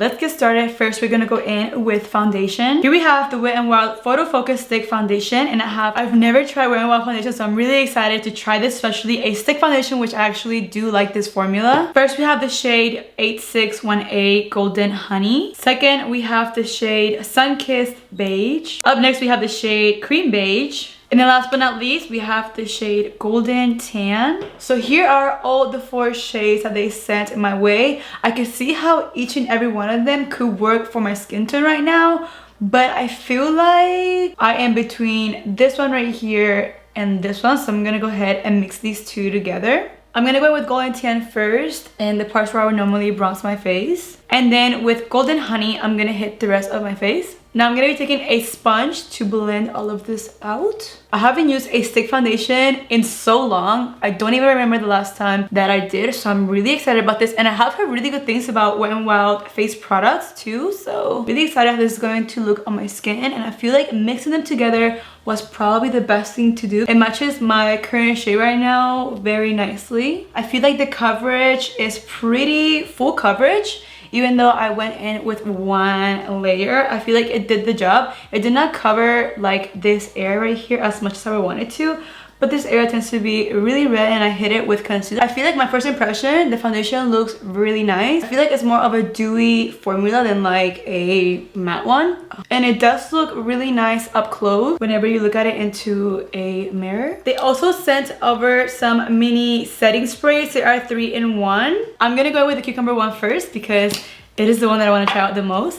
let's get started. First, we're gonna go in with foundation. Here we have the Wet n Wild Photo Focus Stick Foundation, and I've never tried Wet n Wild foundation, so I'm really excited to try this, especially a stick foundation, which I actually do like this formula. First, we have the shade 8618 Golden Honey. Second, we have the shade Sun-Kissed Beige. Up next, we have the shade Cream Beige. And then last but not least, we have the shade Golden Tan. So here are all the 4 shades that they sent my way. I can see how each and every one of them could work for my skin tone right now, but I feel like I am between this one right here and this one, so I'm gonna go ahead and mix these two together. I'm gonna go with Golden Tan first and the parts where I would normally bronze my face. And then with Golden Honey, I'm gonna hit the rest of my face. Now I'm gonna be taking a sponge to blend all of this out. I haven't used a stick foundation in so long. I don't even remember the last time that I did, so I'm really excited about this. And I have heard really good things about Wet n Wild face products too, so really excited how this is going to look on my skin. And I feel like mixing them together was probably the best thing to do. It matches my current shade right now very nicely. I feel like the coverage is pretty full coverage. Even though I went in with 1 layer, I feel like it did the job. It did not cover like this area right here as much as I wanted to, but this area tends to be really red and I hit it with concealer. I feel like my first impression, the foundation looks really nice. I feel like it's more of a dewy formula than like a matte one. And it does look really nice up close whenever you look at it into a mirror. They also sent over some mini setting sprays. There are 3 in 1. I'm gonna go with the cucumber one first because it is the one that I want to try out the most.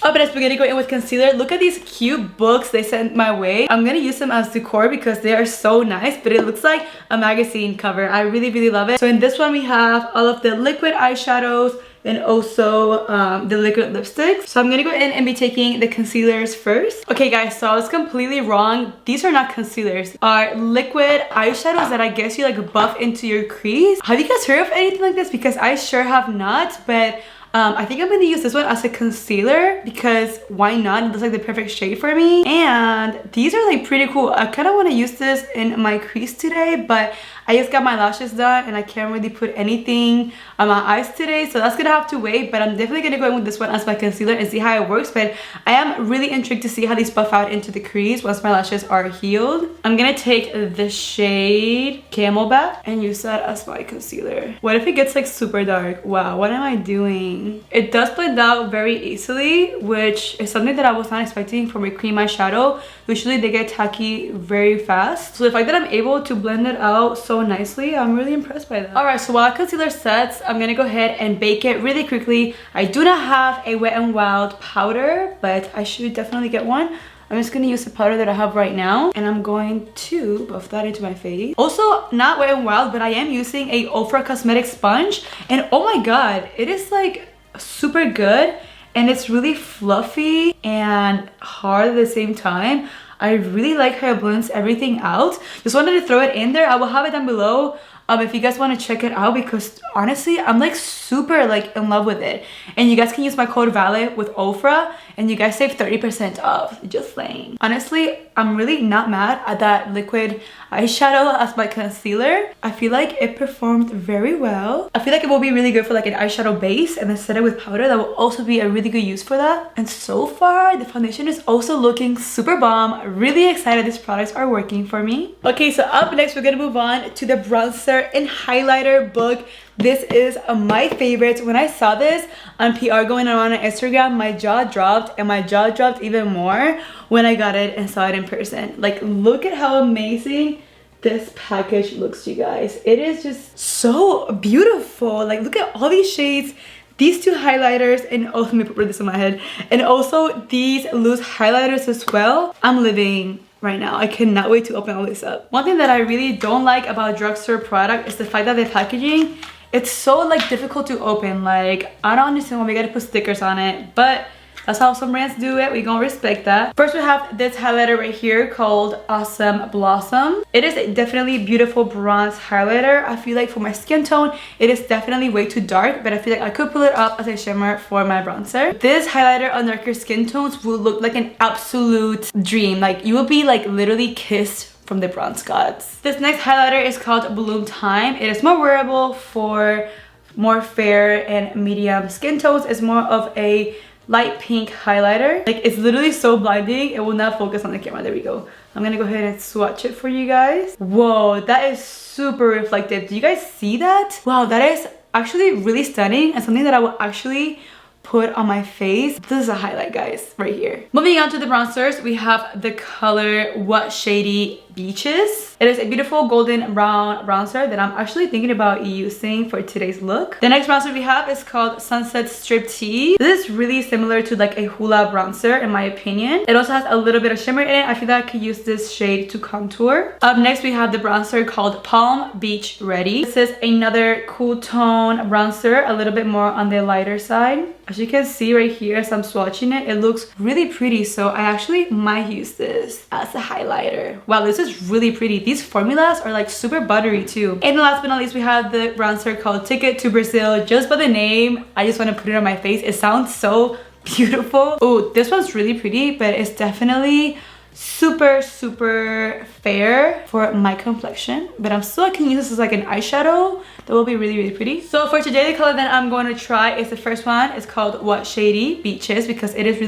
Up next, we're gonna go in with concealer. Look at these cute books they sent my way. I'm gonna use them as decor because they are so nice, but it looks like a magazine cover. I really love it. So in this one, we have all of the liquid eyeshadows and also the liquid lipsticks. So I'm gonna go in and be taking the concealers first. Okay guys, so I was completely wrong. These are not concealers, are liquid eyeshadows that I guess you like buff into your crease. Have you guys heard of anything like this? Because I sure have not, but I think I'm gonna use this one as a concealer because why not? It looks like the perfect shade for me. And these are like pretty cool. I kind of want to use this in my crease today, but I just got my lashes done and I can't really put anything on my eyes today, so that's gonna have to wait. But I'm definitely gonna go in with this one as my concealer and see how it works. But I am really intrigued to see how these buff out into the crease once my lashes are healed. I'm gonna take the shade Camelback and use that as my concealer. What if it gets like super dark? Wow, what am I doing? It does blend out very easily, which is something that I was not expecting from a cream eyeshadow. Usually they get tacky very fast, so the fact that I'm able to blend it out so nicely, I'm really impressed by that. Alright, so while concealer sets, I'm gonna go ahead and bake it really quickly. I do not have a Wet n Wild powder, but I should definitely get one. I'm just gonna use the powder that I have right now, and I'm going to buff that into my face. Also, not Wet n Wild, but I am using a Ofra Cosmetics sponge, and oh my god, it is like super good, and it's really fluffy and hard at the same time. I really like how it blends everything out. Just wanted to throw it in there. I will have it down below if you guys want to check it out, because honestly I'm like super like in love with it. And you guys can use my code Vale with Ofra and you guys save 30% off. Just saying. Honestly, I'm really not mad at that liquid eyeshadow as my concealer. I feel like it performed very well. I feel like it will be really good for like an eyeshadow base, and then set it with powder. That will also be a really good use for that. And so far the foundation is also looking super bomb. Really excited these products are working for me. Okay, so up next we're gonna move on to the bronzer and highlighter book. This is my favorite. When I saw this on PR going around on Instagram, my jaw dropped, and my jaw dropped even more when I got it and saw it in person. Like, look at how amazing this package looks, you guys. It is just so beautiful. Like, look at all these shades, these two highlighters, and oh, let me put this in my head, and also these loose highlighters as well. I'm living right now. I cannot wait to open all this up. One thing that I really don't like about drugstore product is the fact that the packaging, it's so like difficult to open. Like, I don't understand why we gotta put stickers on it, but that's how some brands do it. We gonna respect that. First, we have this highlighter right here called Awesome Blossom. It is a definitely beautiful bronze highlighter. I feel like for my skin tone, it is definitely way too dark, but I feel like I could pull it up as a shimmer for my bronzer. This highlighter on darker skin tones will look like an absolute dream. Like, you will be like literally kissed from the bronze gods. This next highlighter is called Bloom Time. It is more wearable for more fair and medium skin tones. It's more of a light pink highlighter. Like, it's literally so blinding, it will not focus on the camera. There we go. I'm gonna go ahead and swatch it for you guys. Whoa, that is super reflective. Do you guys see that? Wow, that is actually really stunning and something that I will actually put on my face. This is a highlight, guys, right here. Moving on to the bronzers, we have the color What Shady Beaches. It is a beautiful golden brown bronzer that I'm actually thinking about using for today's look. The next bronzer we have is called Sunset Striptease. This is really similar to like a Hoola bronzer in my opinion. It also has a little bit of shimmer in it. I feel like I could use this shade to contour. Up next we have the bronzer called Palm Beach Ready. This is another cool tone bronzer, a little bit more on the lighter side. As you can see right here as I'm swatching it, it looks really pretty, so I actually might use this as a highlighter. Wow, this is really pretty. These formulas are like super buttery too. And last but not least, we have the bronzer called Ticket to Brazil. Just by the name, I just want to put it on my face. It sounds so beautiful. Oh, this one's really pretty, but it's definitely super fair for my complexion, but I'm still can use this as like an eyeshadow. That will be really pretty. So for today, the color that I'm going to try is the first one. It's called What Shady Beaches because it is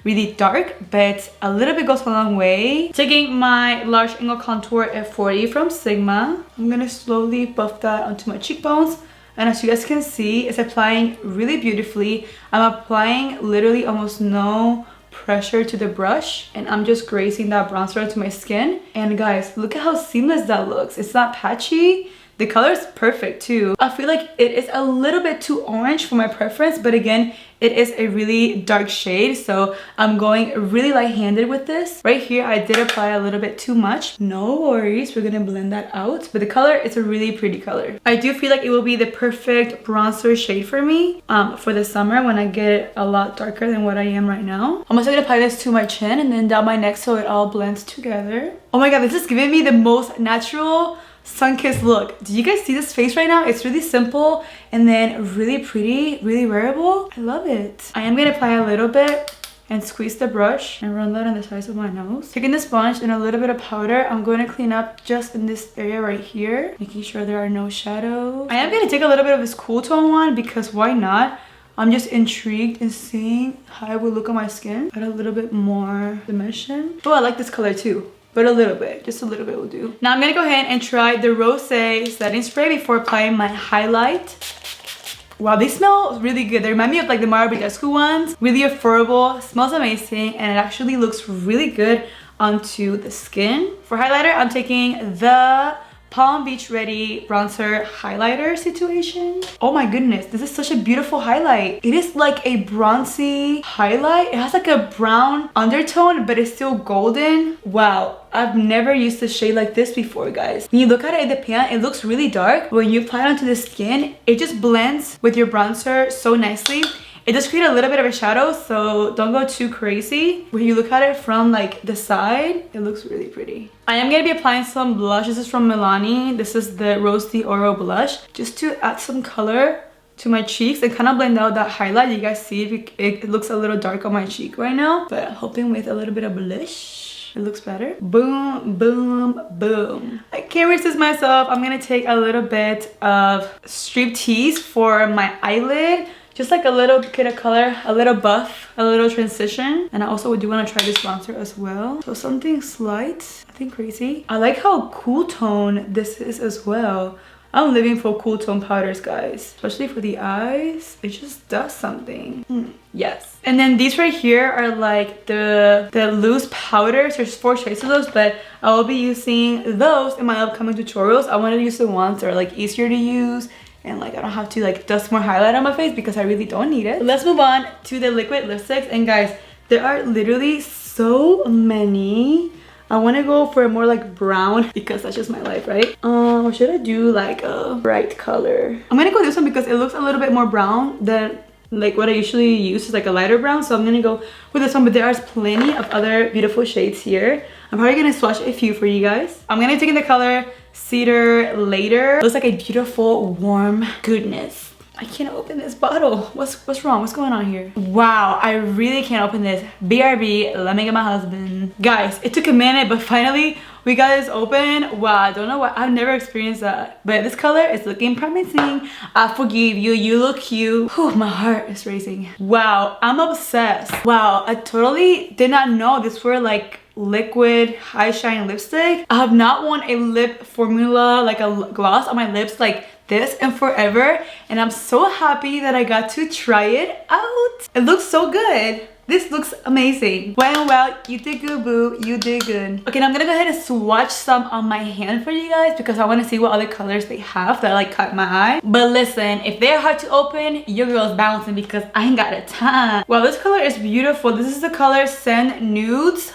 really dark, but a little bit goes a long way. Taking my large angle contour F40 from Sigma, I'm gonna slowly buff that onto my cheekbones. And as you guys can see, it's applying really beautifully. I'm applying literally almost no pressure to the brush, and I'm just grazing that bronzer onto my skin. And guys, look at how seamless that looks. It's not patchy. The color is perfect too. I feel like it is a little bit too orange for my preference, but again, it is a really dark shade, so I'm going really light-handed with this. Right here, I did apply a little bit too much. No worries, we're gonna blend that out. But the color is a really pretty color. I do feel like it will be the perfect bronzer shade for me for the summer when I get a lot darker than what I am right now. I'm also gonna apply this to my chin and then down my neck so it all blends together. Oh my god, this is giving me the most natural sun-kissed look. Do you guys see this face right now? It's really simple and then really pretty, really wearable. I love it. I am gonna apply a little bit and squeeze the brush and run that on the sides of my nose. Taking the sponge and a little bit of powder, I'm going to clean up just in this area right here, making sure there are no shadows. I am gonna take a little bit of this cool tone one because why not? I'm just intrigued in seeing how it will look on my skin. Add a little bit more dimension. Oh, I like this color too. But a little bit, just a little bit will do. Now I'm gonna go ahead and try the Rosé setting spray before applying my highlight. Wow, they smell really good. They remind me of like the Mara Badescu ones. Really affordable, smells amazing, and it actually looks really good onto the skin. For highlighter, I'm taking the Palm Beach Ready bronzer highlighter situation. Oh my goodness, this is such a beautiful highlight. It is like a bronzy highlight. It has like a brown undertone, but it's still golden. Wow, I've never used a shade like this before, guys. When you look at it in the pan, it looks really dark. When you apply it onto the skin, it just blends with your bronzer so nicely. It does create a little bit of a shadow, so don't go too crazy. When you look at it from like the side, it looks really pretty. I am going to be applying some blush. This is from Milani. This is the Rose d'Oro blush, just to add some color to my cheeks and kind of blend out that highlight. You guys see if it looks a little dark on my cheek right now, but I'm hoping with a little bit of blush it looks better. Boom, boom, boom. I can't resist myself. I'm going to take a little bit of Striptease for my eyelid. Just like a little bit of color, a little buff, a little transition. And I also do want to try this bronzer as well. So something slight, nothing crazy. I like how cool tone this is as well. I'm living for cool tone powders, guys. Especially for the eyes. It just does something. Yes. And then these right here are like the loose powders. There's 4 shades of those, but I will be using those in my upcoming tutorials. I want to use the ones that are like easier to use. And like I don't have to like dust more highlight on my face because I really don't need it. Let's move on to the liquid lipsticks. And guys, there are literally so many. I want to go for a more like brown because that's just my life, right? Or should I do like a bright color? I'm gonna go this one because it looks a little bit more brown than like what I usually use is like a lighter brown. So I'm gonna go with this one, but there are plenty of other beautiful shades here. I'm probably gonna swatch a few for you guys. I'm gonna take in the color Cedar Later. It looks like a beautiful warm goodness. I can't open this bottle. What's wrong? What's going on here? Wow, I really can't open this. BRB, let me get my husband. Guys, it took a minute, but finally we got this open. Wow, I don't know why. I've never experienced that. But this color is looking promising. I forgive you. You look cute. Whew, my heart is racing. Wow, I'm obsessed. Wow, I totally did not know this were like liquid high shine lipstick. I have not worn a lip formula, like a gloss on my lips like this in forever, and I'm so happy that I got to try it out. It looks so good. This looks amazing. Well, you did good, boo. You did good. Okay, now I'm gonna go ahead and swatch some on my hand for you guys because I want to see what other colors they have that like caught my eye. But listen, if they're hard to open, your girl's bouncing because I ain't got a time. Wow, this color is beautiful. This is the color Sand Nudes.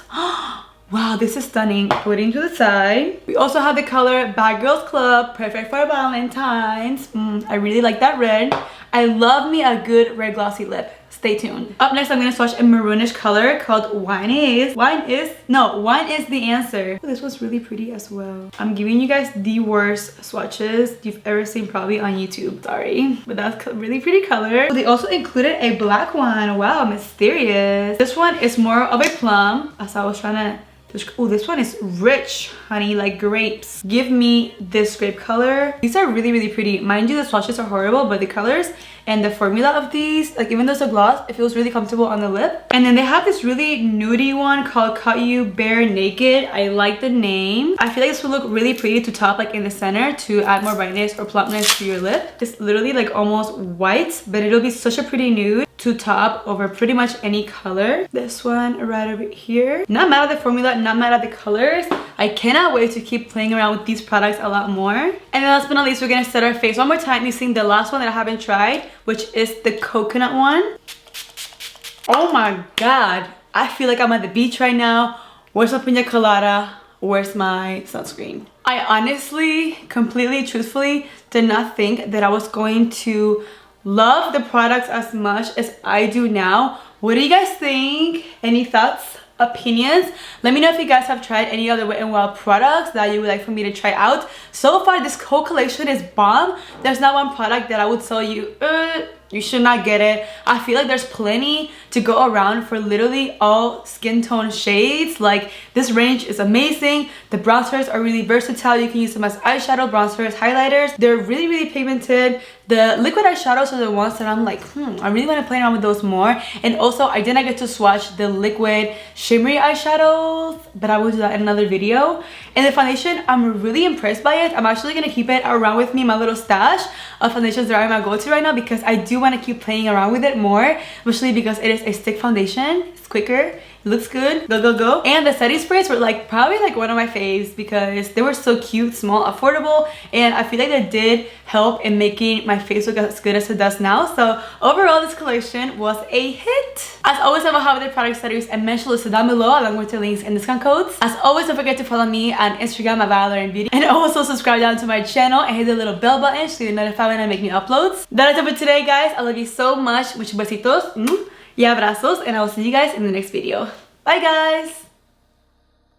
Wow, this is stunning. Putting to the side. We also have the color Bad Girls Club, perfect for Valentine's. I really like that red. I love me a good red glossy lip. Stay tuned. Up next, I'm gonna swatch a maroonish color called Wine is the Answer. Oh, this was really pretty as well. I'm giving you guys the worst swatches you've ever seen probably on YouTube. Sorry, but that's a really pretty color. They also included a black one. Wow, mysterious. This one is more of a plum, as I was trying to. Oh, this one is rich, honey, like grapes. Give me this grape color. These are really, really pretty. Mind you, the swatches are horrible, but the colors and the formula of these, like even though it's a gloss, it feels really comfortable on the lip. And then they have this really nudie one called Caught You Bare Naked. I like the name. I feel like this would look really pretty to top like in the center to add more brightness or plumpness to your lip. It's literally like almost white, but it'll be such a pretty nude to top over pretty much any color. This one right over here. Not mad at the formula, not mad at the colors. I cannot wait to keep playing around with these products a lot more. And then last but not least, we're gonna set our face one more time using the last one that I haven't tried, which is the coconut one. Oh my god, I feel like I'm at the beach right now. Where's my pina colada? Where's my sunscreen? I honestly, completely, truthfully, did not think that I was going to love the products as much as I do now. What do you guys think? Any thoughts? Opinions? Let me know if you guys have tried any other Wet n Wild products that you would like for me to try out. So far, this whole collection is bomb. There's not one product that I would tell you, you should not get it. I feel like there's plenty to go around for literally all skin tone shades. Like, this range is amazing. The bronzers are really versatile. You can use them as eyeshadow, bronzers, highlighters. They're really, really pigmented. The liquid eyeshadows are the ones that I'm like, I really want to play around with those more. And also, I did not get to swatch the liquid shimmery eyeshadows, but I will do that in another video. And the foundation, I'm really impressed by it. I'm actually going to keep it around with me, my little stash of foundations that are my go-to right now, because I do want to keep playing around with it more, especially because it is a stick foundation. It's quicker, it looks good, go. And the setting sprays were like probably like one of my faves because they were so cute, small, affordable, and I feel like they did help in making my face look as good as it does now. So overall, this collection was a hit. As always, I will have the product studies and mention listed down below along with the links and discount codes. As always, don't forget to follow me on Instagram at Loren Beauty, and also subscribe down to my channel and hit the little bell button so you're notified when I make new uploads. That is it for today, guys. I love you so much. Muchos besitos y abrazos, and I will see you guys in the next video. Bye, guys.